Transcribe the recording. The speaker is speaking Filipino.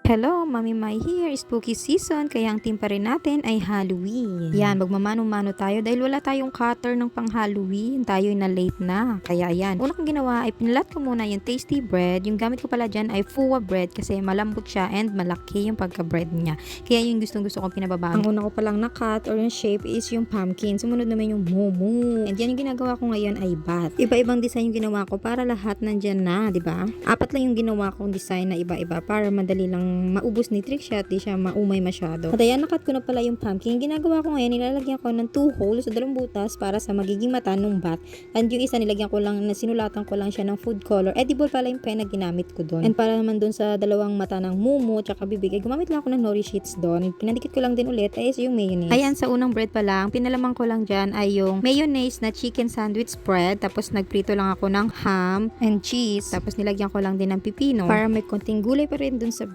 Hello, Mami Mai here. Spooky season, kaya ang team pa rin natin ay Halloween. Yan, magmamano-mano tayo dahil wala tayong cutter ng pang Halloween. Tayo na late na. Kaya yan. Una kong ginawa ay pinalat ko muna yung tasty bread. Yung gamit ko pala dyan ay fuwa bread kasi malambot siya and malaki yung pagka-bread niya. Kaya yung gustong-gusto kong pinababago. Ang una ko palang na-cut or yung shape is yung pumpkin. Sumunod naman yung momo. And yan yung ginagawa ko ngayon ay bat. Iba-ibang design yung ginawa ko para lahat nandyan na, di ba? Apat lang yung ginawa kong design na iba-iba para madali lang maubos ni Trixie at di siya maumay masyado. At ayan, nakat ko na pala yung pumpkin. Yung ginagawa ko ngayon, nilalagyan ko ng 2 holes sa 2 butas para sa magiging mata ng bat. And yung isa nilagyan ko lang, sinulatan ko lang siya ng food color. Edible pala yung pen na ginamit ko doon. And para naman doon sa dalawang mata ng mumu at saka bibig, ay gumamit lang ako ng nori sheets doon. Pinadikit ko lang din ulit ay yung mayonnaise. Ayan, sa unang bread pa lang, pinalaman ko lang dyan ay yung mayonnaise na chicken sandwich spread. Tapos nagprito lang ako ng ham and cheese. Tapos nilagyan ko lang din ng pipino para may konting gulay pa rin doon sa bread.